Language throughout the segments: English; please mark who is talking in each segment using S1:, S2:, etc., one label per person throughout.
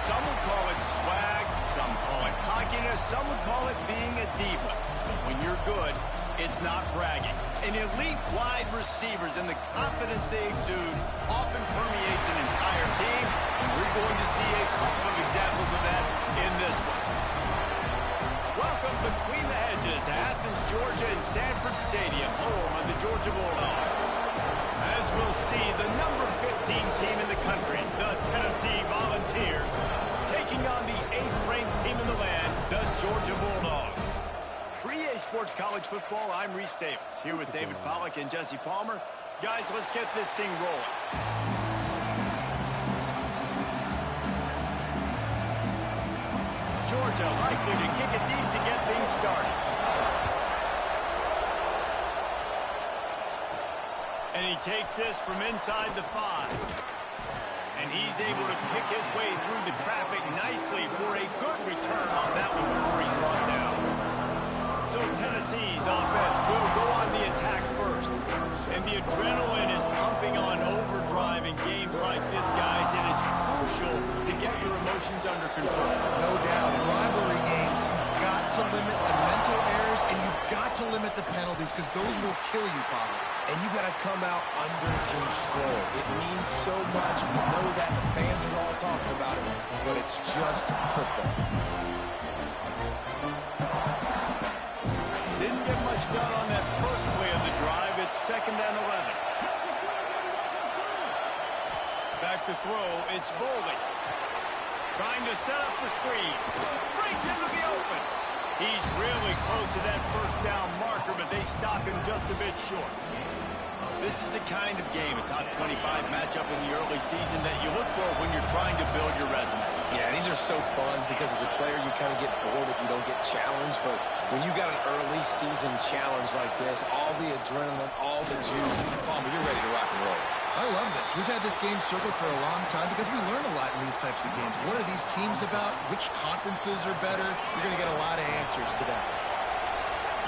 S1: Some would call it swag, some call it cockiness, some would call it being a diva. But when you're good, it's not bragging. An elite wide receivers and the confidence they exude often permeates an entire team, and we're going to see a couple of examples of that in this one. Welcome between the hedges to Athens, Georgia and Sanford Stadium, home of the Georgia Bulldogs. As we'll see, the number 15 team in the country, the Tennessee Volunteers, taking on the 8th-ranked team in the land, the Georgia Bulldogs. For EA Sports College Football, I'm Reese Davis, here with David Pollack and Jesse Palmer. Guys, let's get this thing rolling. Georgia likely to kick it deep to get things started. And he takes this from inside the 5. And he's able to pick his way through the traffic nicely for a good return on that one before he's brought down. So Tennessee's offense will go on the attack first. And the adrenaline is pumping on overdrive in games like this, guys, and it's crucial to get your emotions under control.
S2: No doubt. In rivalry games, you've got to limit the mental errors, and you've got to limit the penalties, because those will kill you, Pollard.
S3: And you got to come out under control. It means so much. We know that. The fans are all talking about it, but it's just football.
S1: Didn't get much done on that first play of the drive. It's 2nd and 11. Back to throw. It's Bolden. Trying to set up the screen. Breaks into the open. He's really close to that first down marker, but they stop him just a bit short. This is the kind of game, a top 25 matchup in the early season, that you look for when you're trying to build your resume.
S3: Yeah, these are so fun because as a player you kind of get bored if you don't get challenged, but when you got an early season challenge like this, all the adrenaline, all the juice, Palmer, you're ready to rock and roll.
S2: I love this. We've had this game circled for a long time because we learn a lot in these types of games. What are these teams about? Which conferences are better? You're going to get a lot of answers today.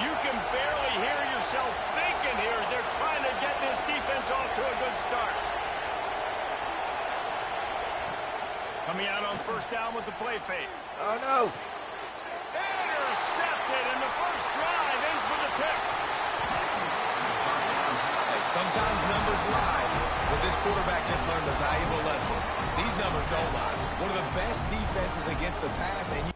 S1: You can barely hear yourself thinking here as they're trying to get this defense off to a good start. Coming out on first down with the play fake.
S3: Oh, no.
S1: Intercepted, and the first drive ends with a pick.
S3: Hey, sometimes numbers lie, but this quarterback just learned a valuable lesson. These numbers don't lie. One of the best defenses against the pass, and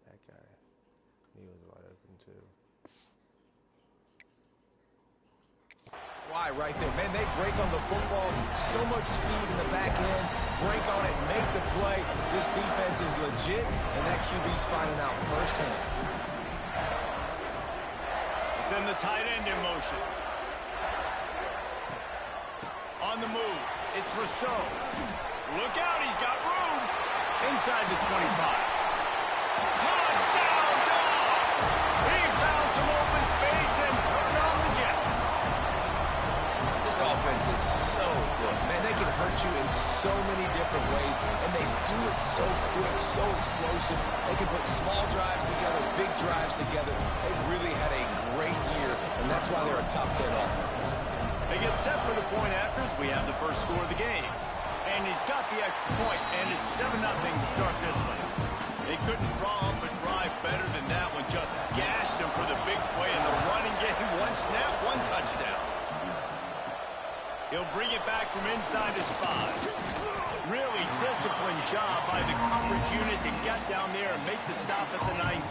S4: that guy, he was wide open too.
S3: why right there, man, they break on the football, so much speed in the back end, break on it, make the play. This defense is legit, and that QB's finding out firsthand.
S1: Send the tight end in motion. On the move, it's Rousseau. Look out, he's got room. Inside the 25. Touchdown, Dogs! He found some open space and turned on the Jets.
S3: This offense is so good. Man, they can hurt you in so many different ways, and they do it so quick, so explosive. They can put small drives together, big drives together. They've really had a great year, and that's why they're a top 10 offense.
S1: They get set for the point afters. We have the first score of the game. And he's got the extra point, and it's 7-0 to start this one. They couldn't draw up a drive better than that one. Just gashed him for the big play in the running game. One snap, one touchdown. He'll bring it back from inside his 5. Really disciplined job by the coverage unit to get down there and make the stop at the 19.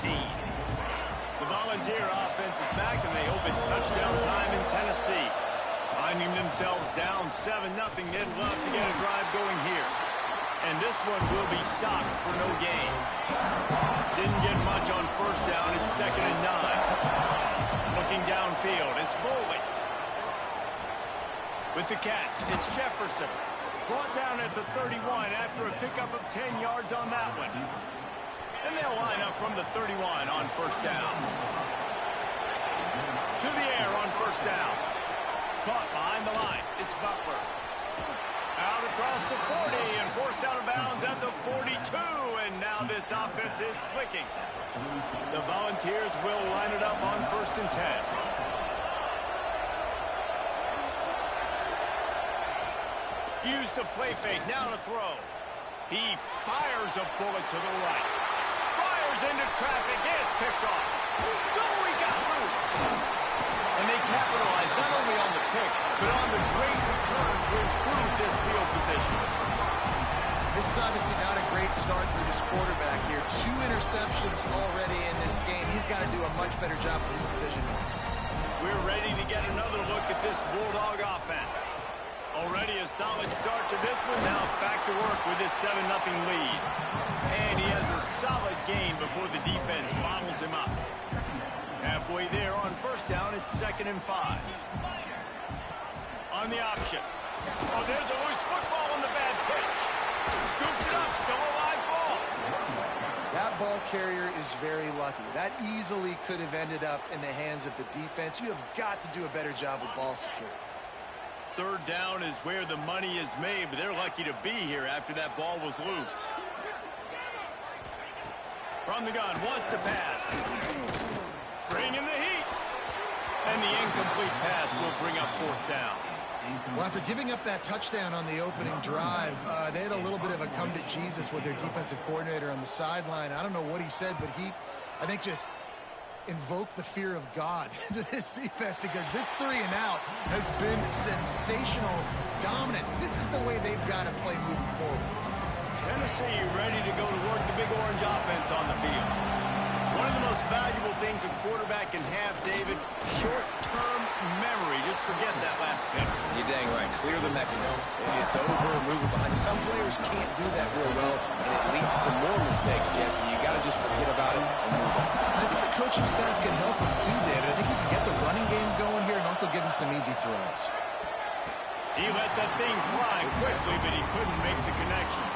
S1: The Volunteer offense is back, and they hope it's touchdown time in Tennessee. Finding themselves down 7-0, they'd love to get a drive going here. And this one will be stopped for no gain. Didn't get much on first down. It's 2nd and 9. Looking downfield, it's Bolden. With the catch, it's Jefferson. Brought down at the 31 after a pickup of 10 yards on that one. And they'll line up from the 31 on first down. To the air on first down. Caught behind the line. It's Butler. Out across the 40 and forced out of bounds at the 42. And now this offense is clicking. The Volunteers will line it up on 1st and and 10. Use the play fake, now to throw. He fires a bullet to the right. Fires into traffic, and it's picked off. No, he got loose. And they capitalize not only on the pick, but on the great return to improve this field position.
S2: This is obviously not a great start for this quarterback here. 2 interceptions already in this game. He's got to do a much better job with his decision.
S1: We're ready to get another look at this Bulldog offense. Already a solid start to this one. Now back to work with this 7-0 lead. And he has a solid game before the defense bottles him up. Halfway there on first down, it's 2nd and 5. On the option. Oh, there's a loose football on the bad pitch. Scoops it up, still a live ball.
S2: That ball carrier is very lucky. That easily could have ended up in the hands of the defense. You have got to do a better job with ball security.
S1: 3rd down is where the money is made, but they're lucky to be here after that ball was loose. From the gun, wants to pass. Bring in the heat. And the incomplete pass will bring up 4th down.
S2: Well, after giving up that touchdown on the opening drive, they had a little bit of a come to Jesus with their defensive coordinator on the sideline. I don't know what he said, but he, I think, just invoked the fear of God into this defense, because this 3 and out has been sensational, dominant. This is the way they've got to play moving forward.
S1: Tennessee ready to go to work the Big Orange offense on the field. One of the most valuable things a quarterback can have, David, short-term memory. Just forget that last pick.
S3: You're dang right. Clear the mechanism. It's over, move it behind. Some players can't do that real well, and it leads to more mistakes, Jesse. You got to just forget about it and move on.
S2: I think the coaching staff can help him too, David. I think he can get the running game going here and also give him some easy throws.
S1: He let that thing fly quickly, but he couldn't make the connection.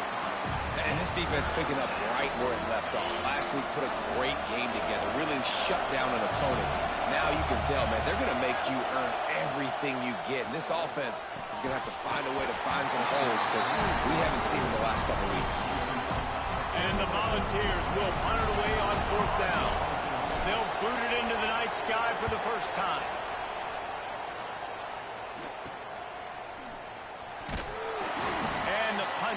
S3: And this defense picking up right where it left off. Last week put a great game together, really shut down an opponent. Now you can tell, man, they're going to make you earn everything you get. And this offense is going to have to find a way to find some holes, because we haven't seen them the last couple of weeks.
S1: And the Volunteers will punt it away on 4th down. They'll boot it into the night sky for the first time.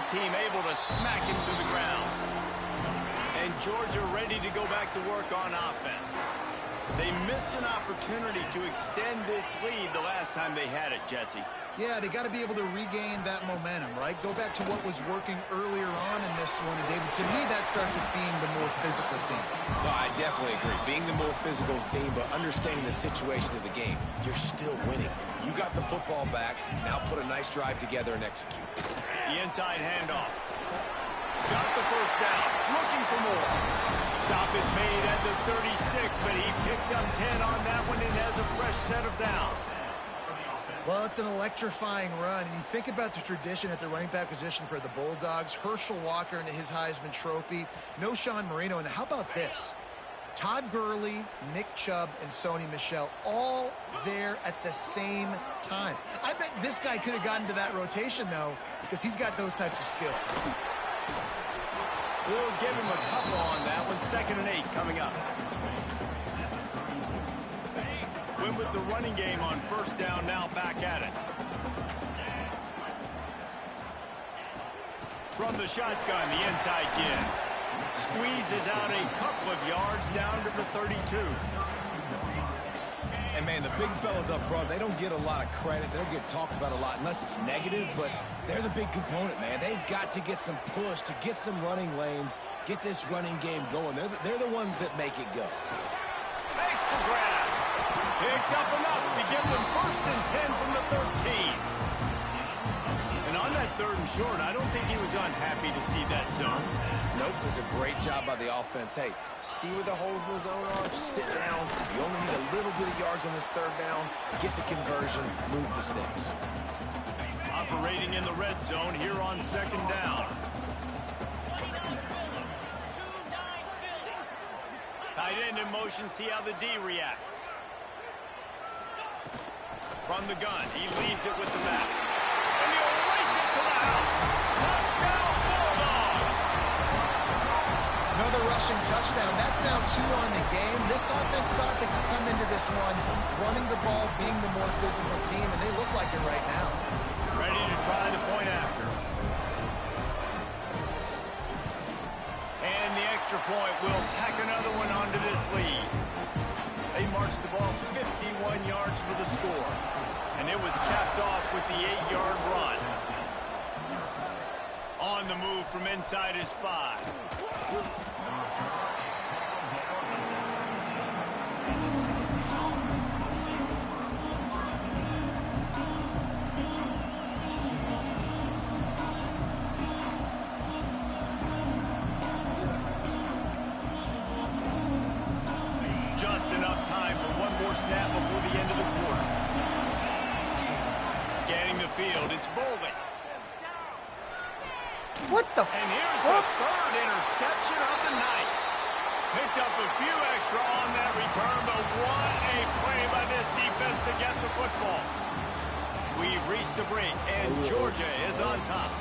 S1: Team able to smack him to the ground. And Georgia ready to go back to work on offense. They missed an opportunity to extend this lead the last time they had it, Jesse.
S2: Yeah, they got to be able to regain that momentum, right? Go back to what was working earlier on in this one. And David, to me, that starts with being the more physical team.
S3: No, I definitely agree. Being the more physical team, but understanding the situation of the game. You're still winning. You got the football back. Now put a nice drive together and execute.
S1: The inside handoff. Got the first down. Looking for more. Stop is made at the 36, but he picked up 10 on that one and has a fresh set of downs.
S2: Well, it's an electrifying run, and you think about the tradition at the running back position for the Bulldogs. Herschel Walker into his Heisman Trophy. No Sean Marino, and how about this? Todd Gurley, Nick Chubb, and Sony Michel all there at the same time. I bet this guy could have gotten to that rotation, though, because he's got those types of skills.
S1: We'll give him a couple on that one. 2nd and 8 coming up. Went with the running game on first down, now back at it. From the shotgun, the inside give. Squeezes out a couple of yards down to the 32.
S3: And, man, the big fellas up front, they don't get a lot of credit. They don't get talked about a lot unless it's negative, but they're the big component, man. They've got to get some push, to get some running lanes, get this running game going. They're the ones that make it go.
S1: Makes the grab. Picks up enough to give them 1st and 10 from the 13. And on that 3rd and short, I don't think he was unhappy to see that zone.
S3: Nope, it was a great job by the offense. Hey, see where the holes in the zone are? Sit down. You only need a little bit of yards on this 3rd down. Get the conversion. Move the sticks.
S1: Operating in the red zone here on 2nd down. Tight end in motion. See how the D reacts. From the gun, he leaves it with the back. And he'll race it to the house. Touchdown, Bulldogs!
S2: Another rushing touchdown. That's now 2 on the game. This offense thought they could come into this one running the ball, being the more physical team, and they look like it right now.
S1: Ready to try the point after. And the extra point will tack another one onto this lead. They marched the ball 51 yards for the score. And it was capped off with the 8-yard run. On the move from inside his 5. Just enough time for one more snap before the end of the quarter. Scanning the field, it's Bowling.
S4: What the?
S1: And here's the third interception of the night. Picked up a few extra on that return, but what a play by this defense to get the football. We've reached the break, and Georgia is on top.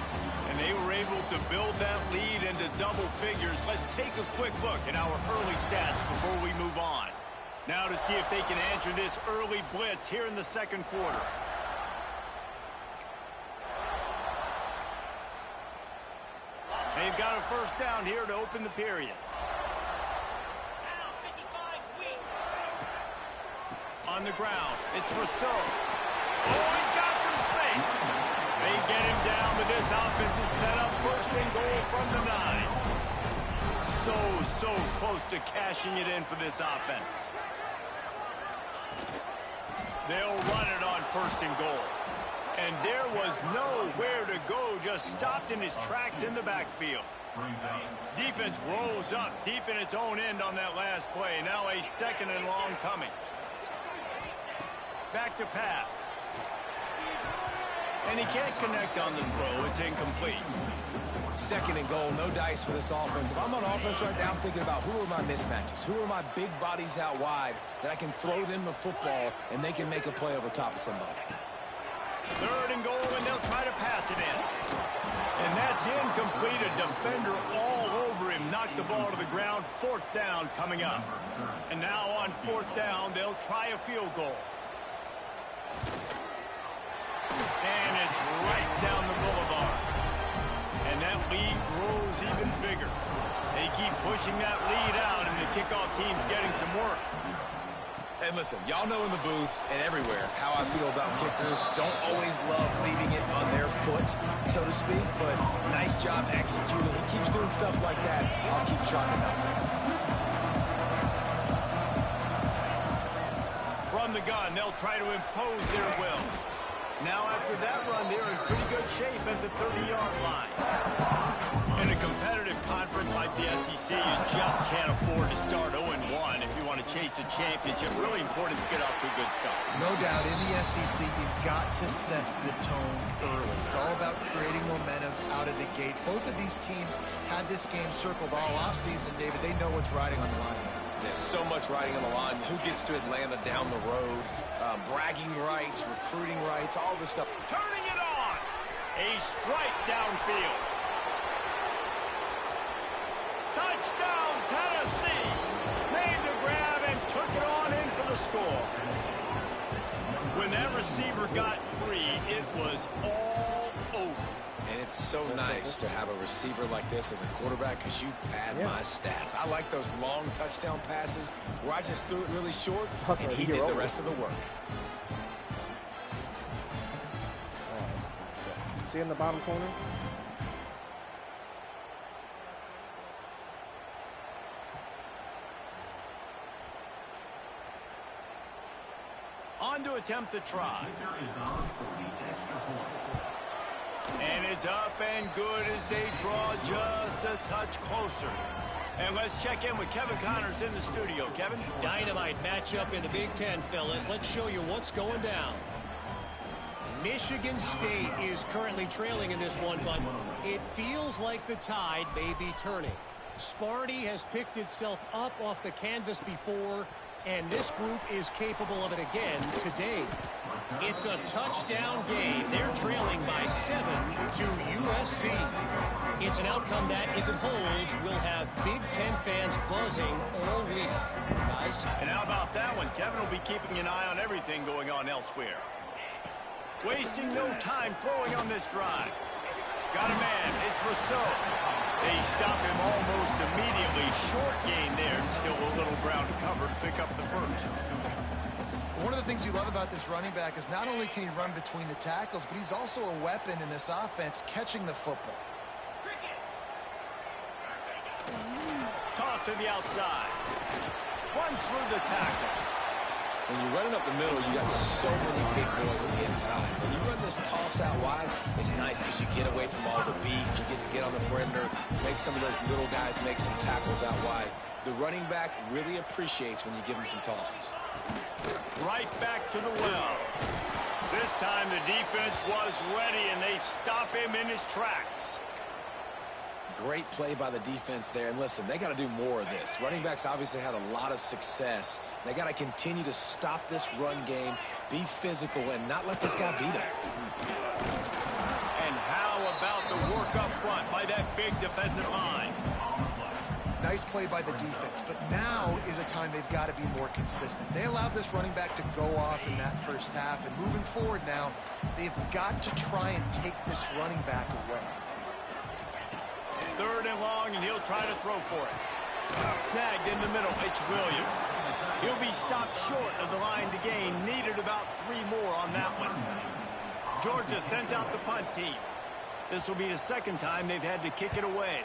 S1: And they were able to build that lead into double figures. Let's take a quick look at our early stats before we move on. Now to see if they can answer this early blitz here in the second quarter. They've got a first down here to open the period. On the ground, it's Rousseau. Oh, he's got some space. They get him down, but this offense is set up first and goal from the 9. So close to cashing it in for this offense. They'll run it on first and goal. And there was nowhere to go, just stopped in his tracks in the backfield. Defense rose up deep in its own end on that last play. Now a second and long coming. Back to pass. And he can't connect on the throw. It's incomplete.
S3: Second and goal, no dice for this offense. If I'm on offense right now, I'm thinking about who are my mismatches? Who are my big bodies out wide that I can throw them the football and they can make a play over top of somebody.
S1: Third and goal, and they'll try to pass it in. And that's incomplete. A defender all over him. Knocked the ball to the ground. Fourth down coming up. And now on fourth down, they'll try a field goal. And it's right down the boulevard. And that lead grows even bigger. They keep pushing that lead out, and the kickoff team's getting some work.
S3: And listen, y'all know in the booth and everywhere how I feel about kickers. Don't always love leaving it on their foot, so to speak, but nice job executing. He keeps doing stuff like that. I'll keep chalking out there.
S1: From the gun, they'll try to impose their will. Now after that run, they're in pretty good shape at the 30-yard line. In a competitive conference like the SEC, you just can't afford to start 0-1 if you want to chase a championship. Really important to get off to a good start.
S2: No doubt, in the SEC, you've got to set the tone early. It's all about creating momentum out of the gate. Both of these teams had this game circled all offseason, David. They know what's riding on the line.
S3: There's so much riding on the line. Who gets to Atlanta down the road? Bragging rights, recruiting rights, all this stuff.
S1: Turning it on. A strike downfield. Touchdown, Tennessee. Made the grab and took it on in for the score. When that receiver got free, it was all over.
S3: And it's so nice to have a receiver like this as a quarterback because you pad my stats. I like those long touchdown passes where I just threw it really short and he did the rest of the work.
S4: See in the bottom corner?
S1: On to attempt the try. And it's up and good as they draw just a touch closer. And let's check in with Kevin Connors in the studio. Kevin?
S5: Dynamite matchup in the Big Ten, fellas. Let's show you what's going down. Michigan State is currently trailing in this one, but it feels like the tide may be turning. Sparty has picked itself up off the canvas before, And this group is capable of it again today. It's a touchdown game. They're trailing by 7 to USC. It's an outcome that, if it holds, will have Big Ten fans buzzing all week. Guys?
S1: And how about that one? Kevin will be keeping an eye on everything going on elsewhere. Wasting no time throwing on this drive. Got a man. It's Rousseau. They stop him almost immediately. Short gain there, and still a little ground to cover to pick up the first.
S2: One of the things you love about this running back is not only can he run between the tackles, but he's also a weapon in this offense catching the football.
S1: Toss to the outside. Runs through the tackle.
S3: When you're running up the middle, you got so many big boys on the inside. When you run this toss out wide, it's nice because you get away from all the beef. You get to get on the perimeter, make some of those little guys make some tackles out wide. The running back really appreciates when you give him some tosses.
S1: Right back to the well. This time the defense was ready, and they stop him in his tracks.
S3: Great play by the defense there. And listen, they got to do more of this. Running backs obviously had a lot of success. They got to continue to stop this run game, be physical, and not let this guy beat them.
S1: And how about the work up front by that big defensive line?
S2: Nice play by the defense, but now is a time they've got to be more consistent. They allowed this running back to go off in that first half, and moving forward now, they've got to try and take this running back away.
S1: 3rd and long, and he'll try to throw for it. Snagged in the middle, it's Williams. He'll be stopped short of the line to gain. Needed about 3 more on that one. Georgia sends out the punt team. This will be the 2nd time they've had to kick it away.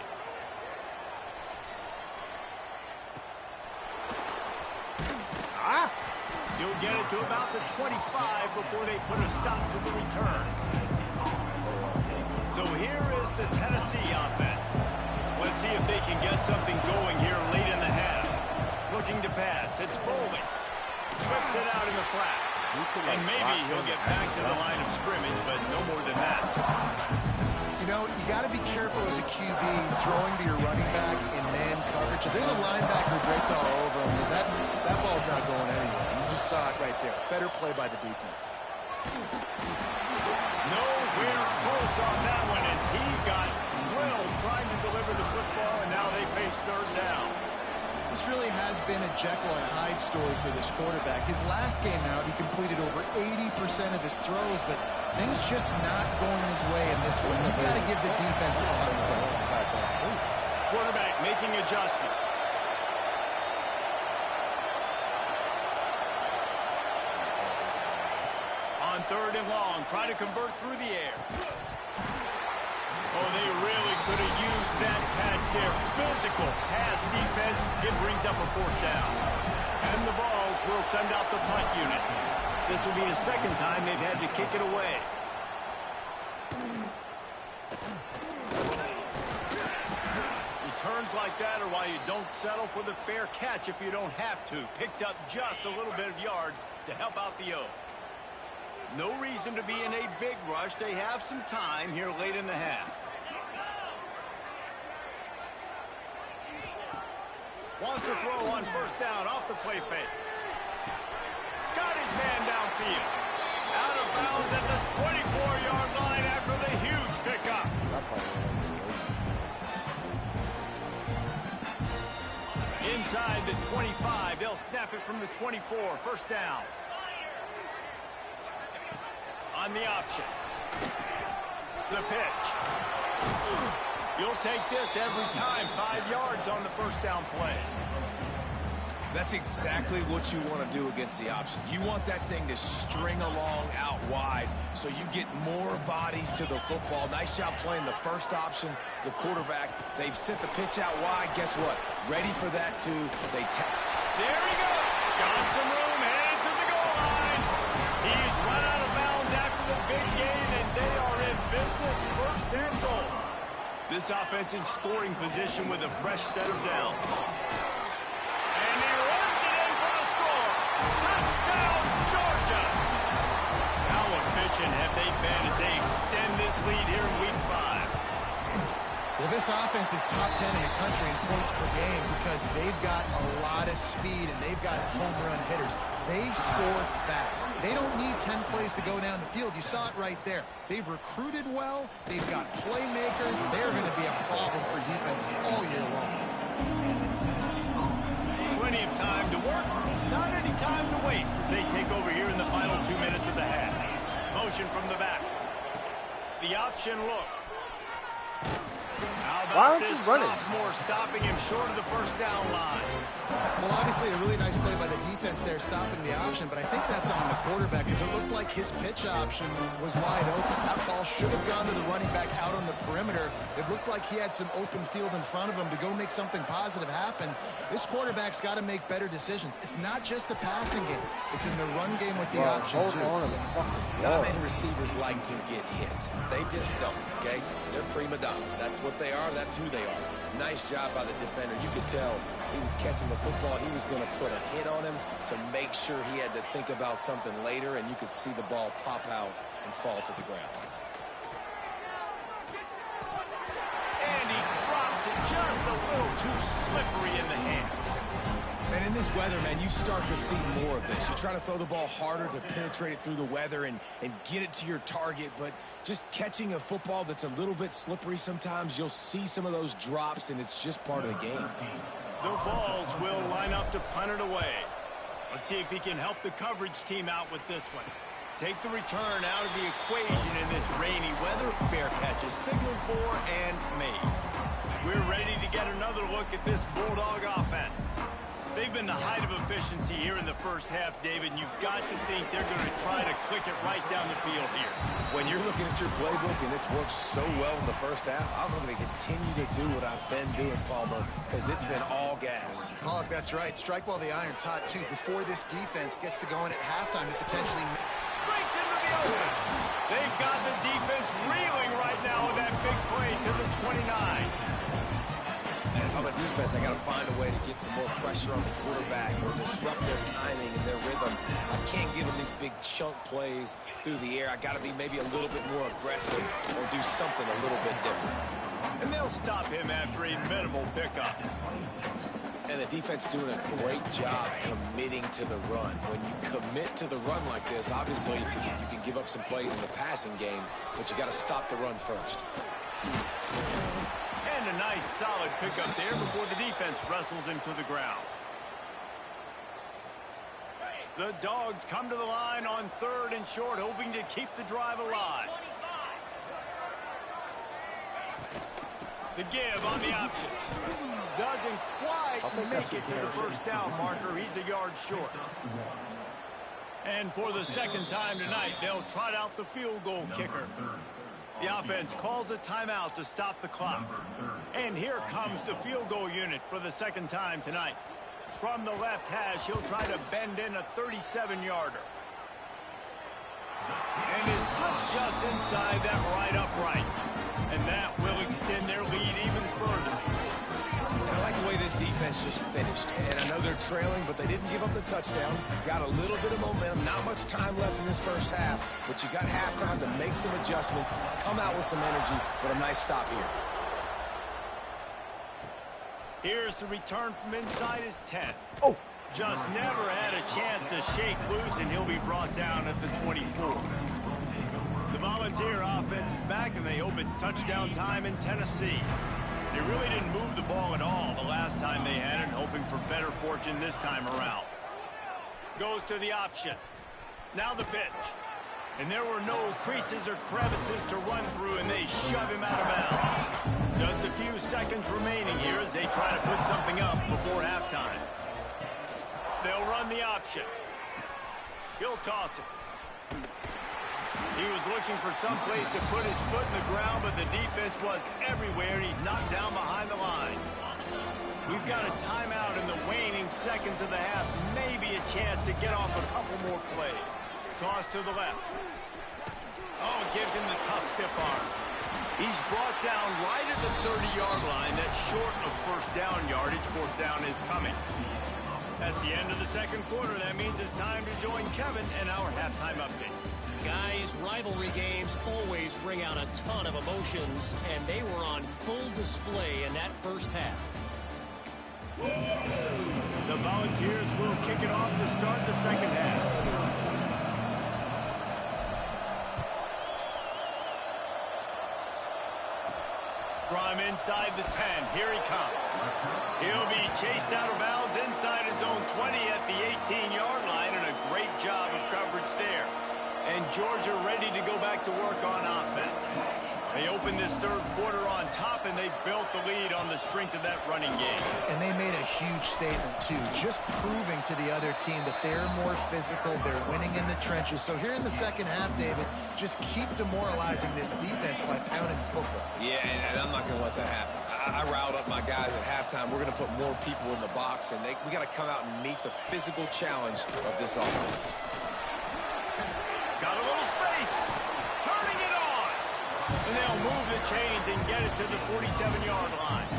S1: He'll get it to about the 25 before they put a stop to the return. So here is the Tennessee offense. Let's see if they can get something going here late in the half. Looking to pass. It's Bowling. Whips it out in the flat. And maybe he'll get back to the line of scrimmage, but no more than that.
S2: You know, you got to be careful as a QB throwing to your running back in man coverage. If there's a linebacker draped all over him, that ball's not going anywhere. You just saw it right there. Better play by the defense.
S1: Nowhere close on that one as he got drilled trying to deliver the football, and now they face 3rd down.
S2: This really has been a Jekyll and Hyde story for this quarterback. His last game out, he completed over 80% of his throws, but things just not going his way in this one. You've got to give the defense a ton of credit.
S1: Quarterback making adjustments. On 3rd and long, trying to convert through the air. Oh, they really could have used that catch there. Physical pass defense. It brings up a 4th down. And the Vols will send out the punt unit. This will be the 2nd time they've had to kick it away. Returns like that are why you don't settle for the fair catch if you don't have to. Picks up just a little bit of yards to help out the O. No reason to be in a big rush. They have some time here late in the half. Wants to throw on 1st down off the play fake. Got his man downfield. Out of bounds at the 24-yard line after the huge pickup. Inside the 25, they'll snap it from the 24. 1st down. On the option. The pitch. You'll take this every time. 5 yards on the 1st down play.
S3: That's exactly what you want to do against the option. You want that thing to string along out wide so you get more bodies to the football. Nice job playing the 1st option, the quarterback. They've sent the pitch out wide. Guess what? Ready for that, too. There
S1: he goes. Got some room, headed to the goal line. He's run out of bounds after the big gain, and they are in business. 1st and goal. This offense in scoring position with a fresh set of downs. And he runs it in for the score. Touchdown, Georgia. How efficient have they been as they extend this lead here in Week 5?
S2: Well, this This offense is top 10 in the country in points per game because they've got a lot of speed and they've got home run hitters. They score fast. They don't need 10 plays to go down the field. You saw it right there. They've recruited well. They've got playmakers. They're going to be a problem for defenses all year long.
S1: Plenty of time to work. Not any time to waste as they take over here in the final 2 minutes of the half. Motion from the back. The option look.
S4: Why aren't you running?
S1: Sophomore stopping him short of the first down line.
S2: Well, obviously, a really nice play by the defense there, stopping the option, but I think that's on the quarterback because it looked like his pitch option was wide open. That ball should have gone to the running back out on the perimeter. It looked like he had some open field in front of him to go make something positive happen. This quarterback's got to make better decisions. It's not just the passing game. It's in the run game with the option, too.
S3: Not many receivers like to get hit. They just don't, okay? They're prima donnas. That's what they are. That's who they are. Nice job by the defender. You could tell he was catching the football. He was going to put a hit on him to make sure he had to think about something later, and you could see the ball pop out and fall to the ground.
S1: And he drops it just a little too slippery in the hand.
S3: And in this weather, man, you start to see more of this. You try to throw the ball harder to penetrate it through the weather and get it to your target, but just catching a football that's a little bit slippery sometimes, you'll see some of those drops, and it's just part of the game.
S1: The Vols will line up to punt it away. Let's see if he can help the coverage team out with this one. Take the return out of the equation in this rainy weather. Fair catch is signaled for and made. We're ready to get another look at this Bulldog offense. They've been the height of efficiency here in the first half, David, and you've got to think they're going to try to click it right down the field here.
S3: When you're looking at your playbook and it's worked so well in the first half, I'm going to continue to do what I've been doing, Palmer, because it's been all gas.
S2: Oh, that's right. Strike while the iron's hot, too. Before this defense gets to going at halftime, it potentially
S1: breaks into the open. They've got the defense reeling right now with that big play to the 29.
S3: And if I'm a defense, I got to find a way to get some more pressure on the quarterback or disrupt their timing and their rhythm. I can't give them these big chunk plays through the air. I got to be maybe a little bit more aggressive or do something a little bit different.
S1: And they'll stop him after a minimal pickup.
S3: And the defense doing a great job committing to the run. When you commit to the run like this, obviously you can give up some plays in the passing game, but you got to stop the run first.
S1: And a nice solid pickup there before the defense wrestles him to the ground. The Dogs come to the line on 3rd and short, hoping to keep the drive alive. The give on the option. Doesn't quite make it to the first down marker. He's a yard short. And for the second time tonight, they'll trot out the field goal kicker. The offense calls a timeout to stop the clock. And here comes the field goal unit for the second time tonight. From the left hash, he'll try to bend in a 37-yarder. And his slips just inside that right upright. And that will extend their lead even further.
S3: I like the way this defense just finished. And I know they're trailing, but they didn't give up the touchdown. Got a little bit of momentum. Not much time left in this first half, but you got halftime to make some adjustments, come out with some energy, but a nice stop here.
S1: Here's the return from inside his 10.
S3: Oh!
S1: Just never had a chance to shake loose, and he'll be brought down at the 24. The Volunteer offense is back, and they hope it's touchdown time in Tennessee. They really didn't move the ball at all the last time they had it, hoping for better fortune this time around. Goes to the option. Now the pitch. And there were no creases or crevices to run through, and they shove him out of bounds. Just a few seconds remaining here as they try to put something up before halftime. They'll run the option. He'll toss it. He was looking for some place to put his foot in the ground, but the defense was everywhere, and he's knocked down behind the line. We've got a timeout in the waning seconds of the half. Maybe a chance to get off a couple more plays. Toss to the left. Oh, it gives him the tough stiff arm. He's brought down right at the 30-yard line. That's short of first down yardage. Fourth down is coming. That's the end of the second quarter. That means it's time to join Kevin and our halftime update.
S5: Guys, rivalry games always bring out a ton of emotions, and they were on full display in that first half.
S1: The Volunteers will kick it off to start the second half. From inside the 10, here he comes. He'll be chased out of bounds inside his own 20 at the 18-yard line, and a great job of coverage there. And Georgia ready to go back to work on offense. They opened this third quarter on top, and they built the lead on the strength of that running game.
S2: And they made a huge statement, too, just proving to the other team that they're more physical, they're winning in the trenches. So here in the second half, David, just keep demoralizing this defense by pounding the football.
S3: Yeah, and I'm not going to let that happen. I riled up my guys at halftime. We're going to put more people in the box, and we got to come out and meet the physical challenge of this offense.
S1: Got a little space. Turning it on. And they'll move the chains and get it to the 47-yard line.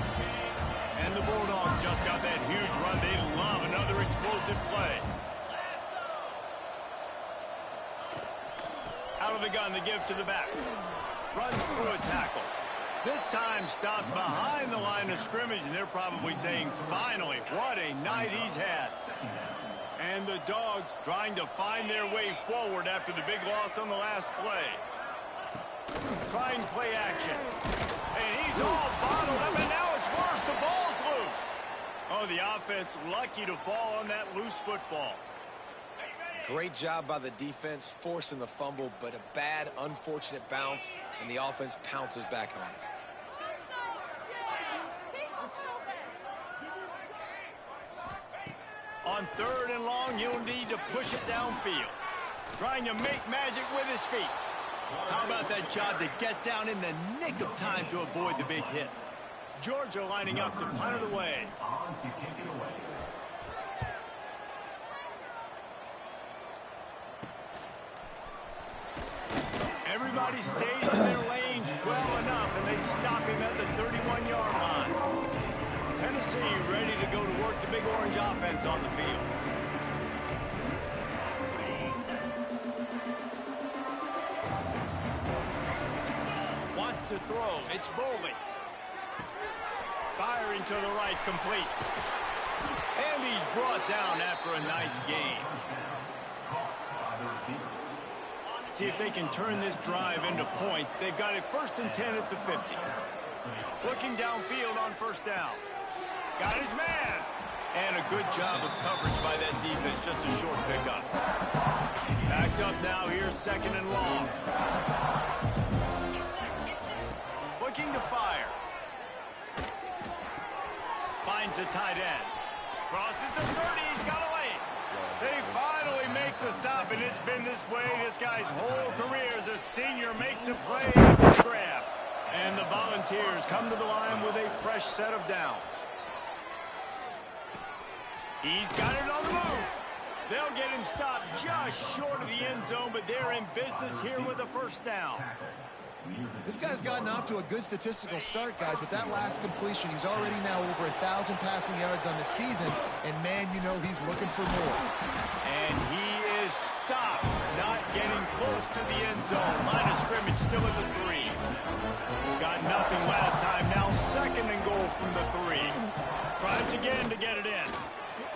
S1: And the Bulldogs just got that huge run. They love another explosive play. Out of the gun to give to the back. Runs through a tackle. This time stopped behind the line of scrimmage, and they're probably saying, finally, what a night he's had. And the Dogs trying to find their way forward after the big loss on the last play. Trying play action. And he's all bottled up, and now it's worse. The ball's loose. Oh, the offense lucky to fall on that loose football.
S3: Great job by the defense, forcing the fumble, but a bad, unfortunate bounce, and the offense pounces back on it.
S1: On third and long, you'll need to push it downfield. Trying to make magic with his feet. How about that job to get down in the nick of time to avoid the big hit? Georgia lining up to punt it away. Everybody stays in their lanes well enough, and they stop him at the 31-yard line. Tennessee ready to go to work the Big Orange offense on the field. Wants to throw. It's Boley. Firing to the right, complete. And he's brought down after a nice gain. See if they can turn this drive into points. They've got it 1st and 10 at the 50. Looking downfield on first down. Got his man. And a good job of coverage by that defense. Just a short pickup. Backed up now. Here's 2nd and long. Looking to fire. Finds a tight end. Crosses the 30. He's got away. They finally make the stop, and it's been this way this guy's whole career as a senior. Makes a play after the grab. And the Volunteers come to the line with a fresh set of downs. He's got it on the move. They'll get him stopped just short of the end zone, but they're in business here with a first down.
S2: This guy's gotten off to a good statistical start, guys, but that last completion, he's already now over 1,000 passing yards on the season, and man, you know he's looking for more.
S1: And he is stopped, not getting close to the end zone. Line of scrimmage still at the 3. Got nothing last time, now 2nd and goal from the 3. Tries again to get it in.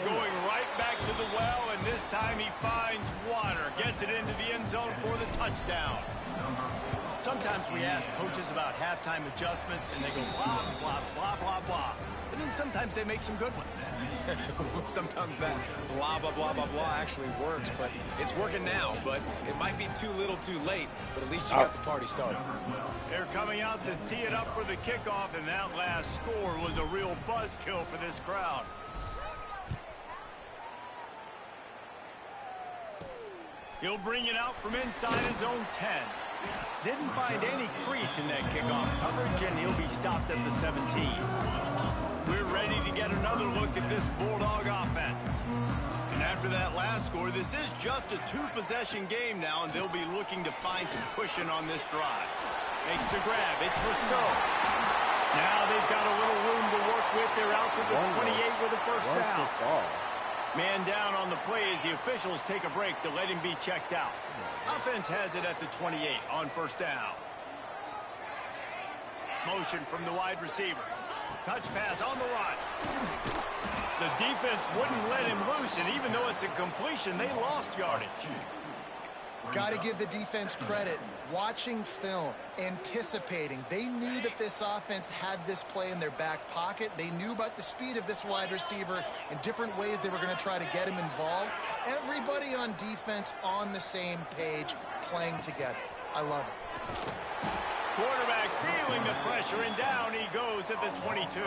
S1: Going right back to the well, and this time he finds water. Gets it into the end zone for the touchdown. Sometimes we ask coaches about halftime adjustments, and they go blah, blah, blah, blah, blah. But then sometimes they make some good ones.
S3: Sometimes that blah, blah, blah, blah, blah actually works, but it's working now. But it might be too little too late, but at least you got the party started.
S1: They're coming out to tee it up for the kickoff, and that last score was a real buzzkill for this crowd. He'll bring it out from inside his own 10. Didn't find any crease in that kickoff coverage, and he'll be stopped at the 17. We're ready to get another look at this Bulldog offense. And after that last score, this is just a 2-possession game now, and they'll be looking to find some cushion on this drive. Makes the grab. It's Rousseau. Now they've got a little room to work with. They're out to the 28 with a first down. Man down on the play as the officials take a break to let him be checked out. Offense has it at the 28 on first down. Motion from the wide receiver. Touch pass on the run. The defense wouldn't let him loose, and even though it's a completion, they lost yardage.
S2: Got to give the defense credit. Watching film, anticipating. They knew that this offense had this play in their back pocket. They knew about the speed of this wide receiver and different ways they were going to try to get him involved. Everybody on defense on the same page, playing together. I love it.
S1: Quarterback feeling the pressure, and down he goes at the 22.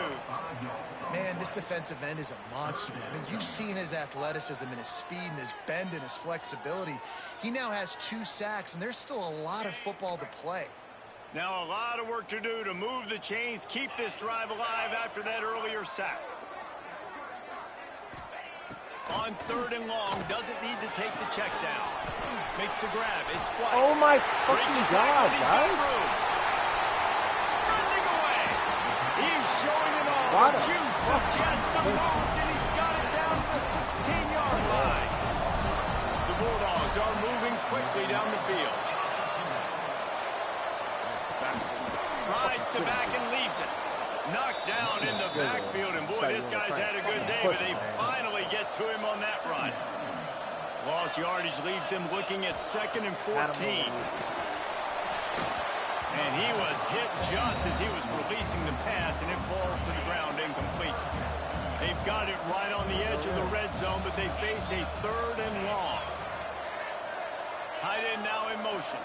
S2: Man, this defensive end is a monster. I mean, you've seen his athleticism and his speed and his bend and his flexibility. He now has 2 sacks, and there's still a lot of football to play.
S1: Now a lot of work to do to move the chains, keep this drive alive after that earlier sack. On 3rd and long, doesn't need to take the check down. Makes the grab. It's White.
S4: Oh my fucking God, guys.
S1: Sprinting away. He's showing it all.
S4: What
S1: the juice, the jets, the moves, and he's got it down to the 16-yard line. The Bulldogs are moving quickly down the field. Rides to back and leaves it. Knocked down in the backfield, and boy, this guy's had a good day, but they finally get to him on that run. Lost yardage leaves them looking at 2nd and 14. And he was hit just as he was releasing the pass, and it falls to the ground incomplete. They've got it right on the edge of the red zone, but they face a 3rd and long. Tight end now in motion.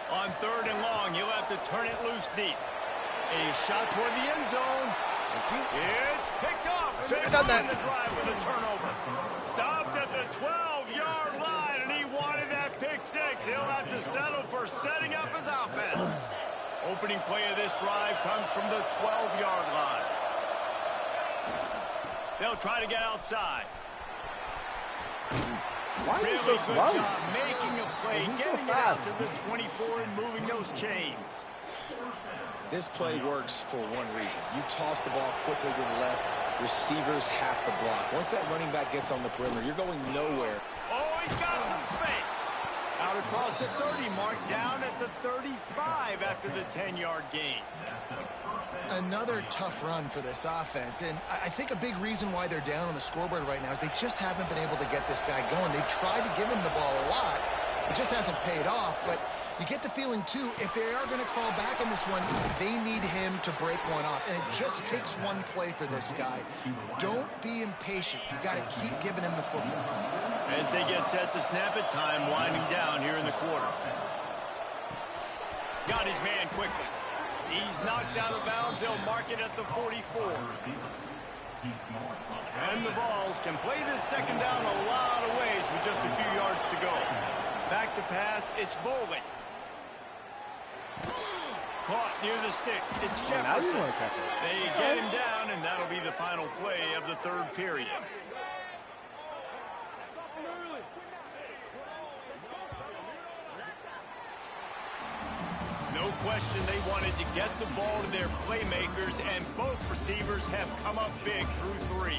S1: On 3rd and long, he'll have to turn it loose deep. A shot toward the end zone. It's picked off.
S2: Should have done that.
S1: The drive with a turnover. Stopped at the 12-yard line, and he wanted that pick 6. He'll have to settle for setting up his offense. Opening play of this drive comes from the 12-yard line. They'll try to get outside.
S4: Why are you
S1: Really
S4: so
S1: good
S4: slow?
S1: job making a play,
S4: He's so
S1: getting it out
S4: fast.
S1: to the 24 and moving those chains.
S3: This play works for one reason. You toss the ball quickly to the left, receivers have to block. Once that running back gets on the perimeter, you're going nowhere.
S1: Oh, he's got some space. Out across the 30 mark, down at the 35 after the 10-yard gain.
S2: Another tough run for this offense, and I think a big reason why they're down on the scoreboard right now is they just haven't been able to get this guy going. They've tried to give him the ball a lot. It just hasn't paid off, but you get the feeling, too, if they are going to crawl back in this one, they need him to break one off, and it just takes one play for this guy. Don't be impatient. You got to keep giving him the football.
S1: As they get set to snap it, time winding down here in the quarter. Got his man quickly. He's knocked out of bounds. They'll mark it at the 44. And the Vols can play this second down a lot of ways with just a few yards to go. Back to pass, it's Bowling. Caught near the sticks. It's
S4: Now you
S1: Jefferson.
S4: want to catch it.
S1: They get him down, and that'll be the final play of the 3rd period. No question they wanted to get the ball to their playmakers, and both receivers have come up big through 3.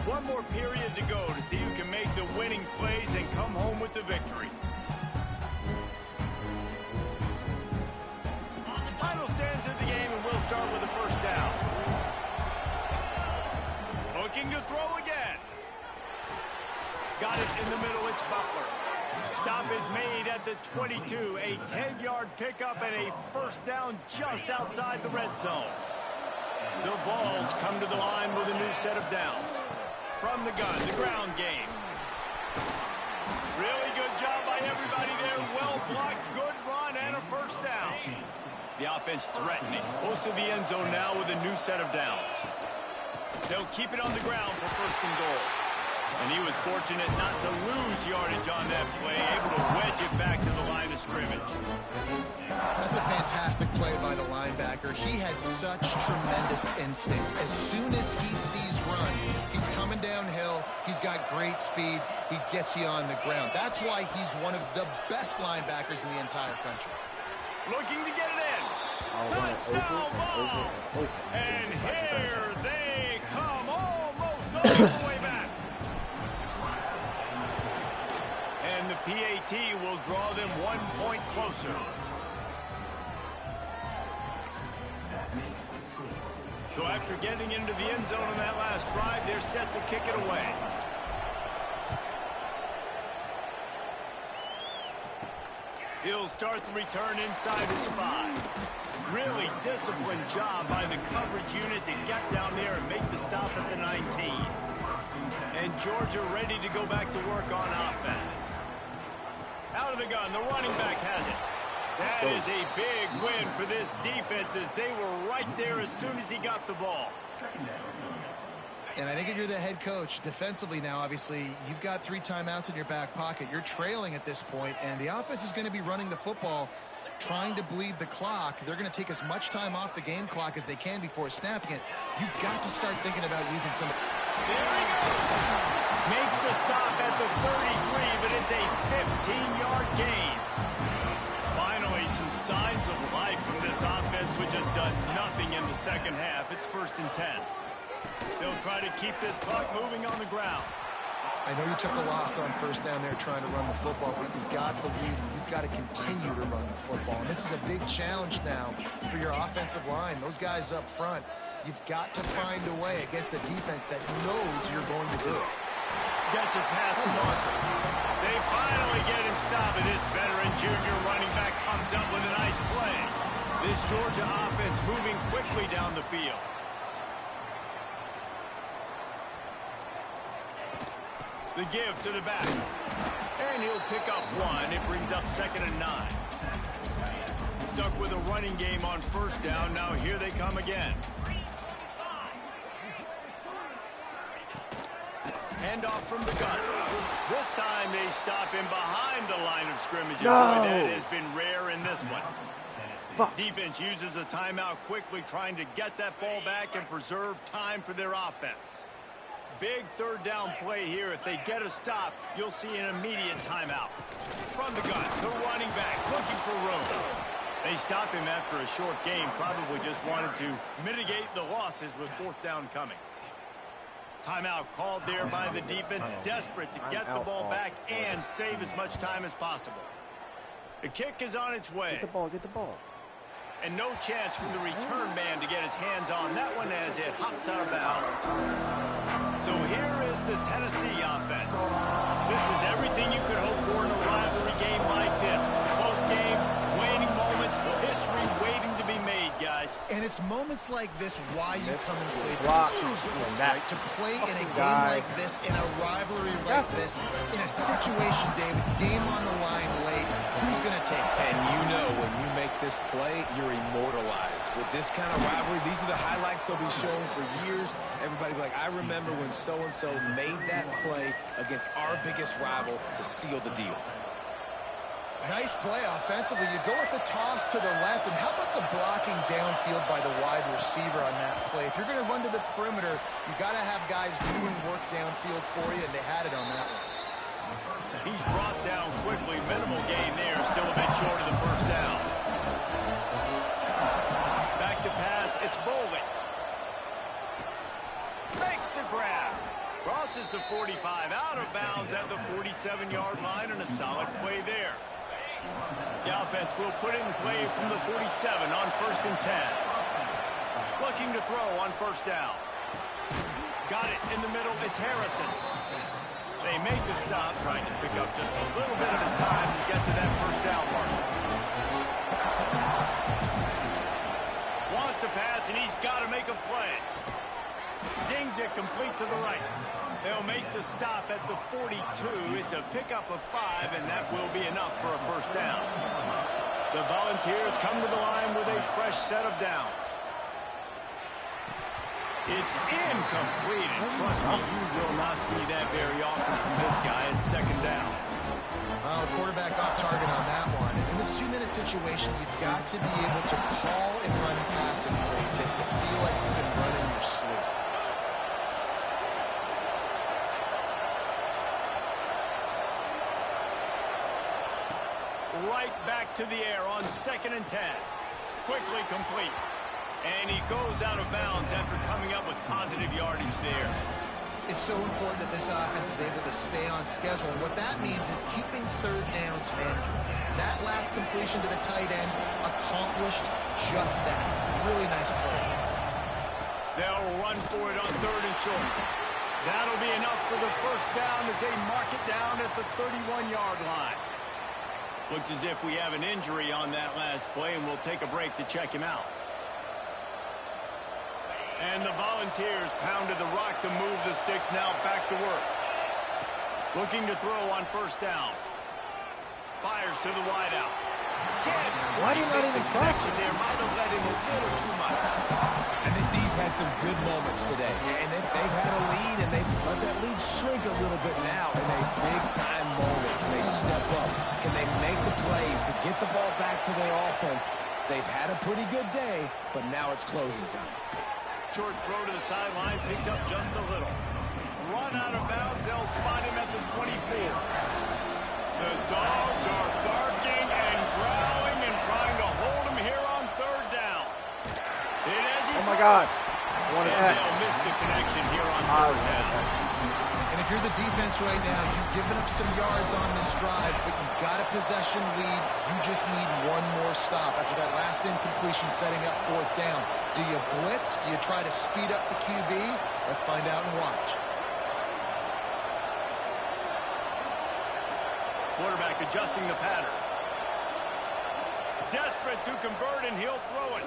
S1: One more period to go to see who can make the winning plays and come home with the victory. Final stands of the game, and we'll start with the first down. Looking to throw again. Got it in the middle, it's Butler. Stop is made at the 22. A 10-yard pickup and a first down just outside the red zone. The Vols come to the line with a new set of downs. From the gun, the ground game. Really good job by everybody there. Well blocked, good run, and a first down. The offense threatening. Close to the end zone now with a new set of downs. They'll keep it on the ground for 1st and goal. And he was fortunate not to lose yardage on that play, able to wedge it back to the line of scrimmage.
S2: That's a fantastic play by the linebacker. linebacker, he has such tremendous instincts. As soon as he sees run, he's coming downhill. He's got great speed. He gets you on the ground. That's why he's one of the best linebackers in the entire country.
S1: Looking to get it in. Touchdown ball. And here they come, almost all the way back. And the PAT will draw them 1 point closer. So after getting into the end zone on that last drive, they're set to kick it away. He'll start the return inside his 5. Really disciplined job by the coverage unit to get down there and make the stop at the 19. And Georgia ready to go back to work on offense. Out of the gun, the running back has it. That is a big win for this defense as they were right there as soon as he got the ball.
S2: And I think if you're the head coach, defensively now, obviously, you've got 3 timeouts in your back pocket. You're trailing at this point, and the offense is going to be running the football, trying to bleed the clock. They're going to take as much time off the game clock as they can before snapping it. You've got to start thinking about using some...
S1: There he goes. Makes the stop at the 33, but it's a 15-yard gain. Finally, some signs of life from this offense, which has done nothing in the second half. It's 1st and 10. They'll try to keep this clock moving on the ground.
S2: I know you took a loss on 1st down there trying to run the football, but you've got to believe you've got to continue to run the football. And this is a big challenge now for your offensive line. Those guys up front, you've got to find a way against the defense that knows you're going to do it.
S1: Gets it past the marker. They finally get him stopped, and this veteran junior running back comes up with a nice play. This Georgia offense moving quickly down the field. The give to the back. And he'll pick up 1. It brings up 2nd and 9. Stuck with a running game on 1st down. Now here they come again. Handoff from the gun. This time they stop him behind the line of scrimmage.
S4: No.
S1: That has been rare in this one.
S4: Fuck.
S1: Defense uses a timeout quickly, trying to get that ball back and preserve time for their offense. Big 3rd down play here. If they get a stop, you'll see an immediate timeout. From the gun, the running back looking for room. They stop him after a short game. Probably just wanted to mitigate the losses with 4th down coming. Timeout called there by the defense, desperate to get the ball back and save as much time as possible. The kick is on its way.
S4: Get the ball, get the ball.
S1: And no chance from the return man to get his hands on that one as it hops out of bounds. So here is the Tennessee offense. This is everything you could hope for in a rivalry game like this. Close game, waning moments, history waiting to be made, guys.
S2: And it's moments like this why you come and play for
S4: block
S2: these 2 schools,
S4: that
S2: right? To play in a game
S4: guy.
S2: like this, in a rivalry like this, in a situation, David, game on the line late, who's going to take it?
S3: And you know when you make this play, you're immortalized. With this kind of rivalry, these are the highlights they'll be showing for years. Everybody will be like, I remember when so-and-so made that play against our biggest rival to seal the deal.
S2: Nice play offensively. You go with the toss to the left, and how about the blocking downfield by the wide receiver on that play? If you're going to run to the perimeter, you got to have guys doing work downfield for you, and they had it on that one.
S1: He's brought down quickly. Minimal gain there. Still a bit short of the 1st down. Back to pass. It's Bowling. Makes the grab. Crosses the 45. Out of bounds at the 47-yard line, and a solid play there. The offense will put it in play from the 47 on 1st and 10. Looking to throw on 1st down. Got it in the middle. It's Harrison. They make the stop, trying to pick up just a little bit at a time to get to that 1st down mark. Wants to pass, and he's got to make a play. Zings it complete to the right. They'll make the stop at the 42. It's a pickup of 5, and that will be enough for a 1st down. The Volunteers come to the line with a fresh set of downs. It's incomplete, and trust me, you will not see that very often from this guy. It's 2nd down.
S2: Well, the quarterback off target on that one. In this 2-minute situation, you've got to be able to call and run passing plays that you feel like you can run in your sleep.
S1: Right back to the air on 2nd and 10. Quickly complete. And he goes out of bounds after coming up with positive yardage there.
S2: It's so important that this offense is able to stay on schedule. And what that means is keeping third downs manageable. That last completion to the tight end accomplished just that. Really nice play.
S1: They'll run for it on 3rd and short. That'll be enough for the first down as they mark it down at the 31-yard line. Looks as if we have an injury on that last play, and we'll take a break to check him out. And the Volunteers pounded the rock to move the sticks, now back to work. Looking to throw on 1st down. Fires to the wideout.
S4: Why did he not even try?
S1: There might have led him a little too much.
S3: And this D's had some good moments today. And they've had a lead, and they've let that lead shrink a little bit now in a big-time moment. Can they step up? Can they make the plays to get the ball back to their offense? They've had a pretty good day, but now it's closing time.
S1: Short throw to the sideline, picks up just a little. Run out of bounds, they'll spot him at the 24. The Dogs are barking and growling and trying to hold him here on 3rd down.
S4: Oh my gosh. What an X.
S1: They'll miss the connection here on 3rd down.
S2: And if you're the defense right now, you've given up some yards on this drive, but you've got a possession lead. You just need one more stop after that last incompletion setting up 4th down. Do you blitz? Do you try to speed up the QB? Let's find out and watch.
S1: Quarterback adjusting the pattern. Desperate to convert, and he'll throw it.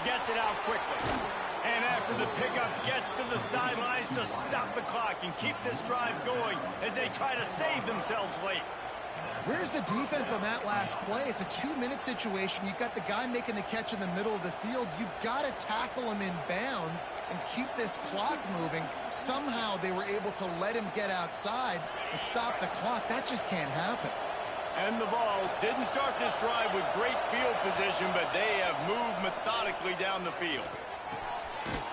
S1: Gets it out quickly. And after the pickup, gets to the sidelines to stop the clock and keep this drive going as they try to save themselves late.
S2: Where's the defense on that last play? It's a 2-minute situation. You've got the guy making the catch in the middle of the field. You've got to tackle him in bounds and keep this clock moving. Somehow they were able to let him get outside and stop the clock. That just can't happen.
S1: And the Vols didn't start this drive with great field position, but they have moved methodically down the field.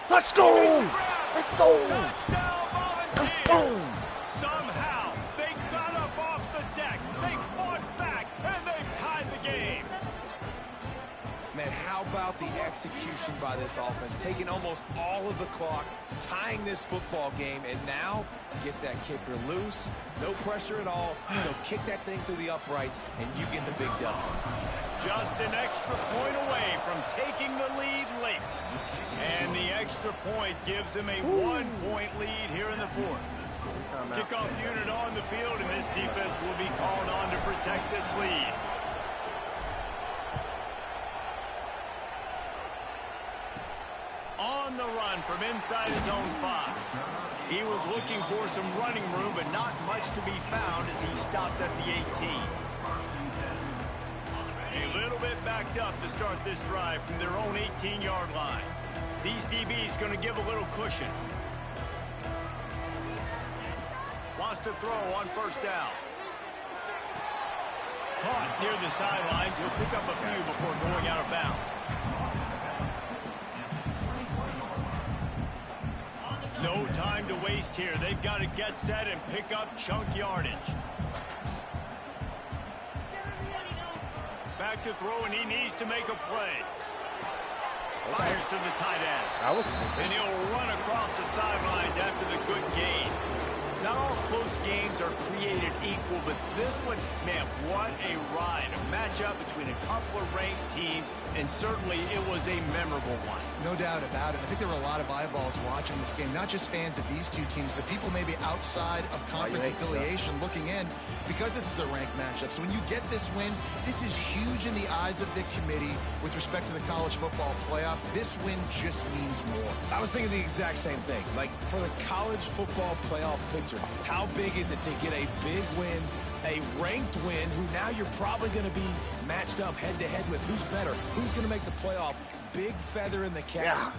S4: Let's go! Let's go!
S1: Touchdown, Volunteers!
S4: Let's go!
S1: Somehow, they got up off the deck. They fought back, and they've tied the game.
S3: Man, how about the execution by this offense? Taking almost all of the clock, tying this football game, and now get that kicker loose. No pressure at all. They'll kick that thing through the uprights, and you get the big W.
S1: Just an extra point away from taking the lead late. And the extra point gives them a 1-point lead here in the 4th. Kickoff unit on the field, and this defense will be called on to protect this lead. On the run from inside his own 5. He was looking for some running room, but not much to be found as he stopped at the 18. A little bit backed up to start this drive from their own 18-yard line. These DBs going to give a little cushion. Wants to throw on 1st down. Caught near the sidelines. He'll pick up a few before going out of bounds. No time to waste here. They've got to get set and pick up chunk yardage. Back to throw, and he needs to make a play. Fires to the tight end. And he'll run across the sidelines after the good gain. Not all close games are created equal, but this one, man, what a ride. A matchup between a couple of ranked teams, and certainly it was a memorable one.
S2: No doubt about it. I think there were a lot of eyeballs watching this game, not just fans of these two teams, but people maybe outside of conference affiliation looking in, because this is a ranked matchup. So when you get this win, this is huge in the eyes of the committee with respect to the college football playoff. This win just means more.
S3: I was thinking the exact same thing. Like, for the college football playoff picture, how big is it to get a big win, a ranked win, who now you're probably going to be matched up head-to-head with? Who's better? Who's going to make the playoff? Big feather in the cap.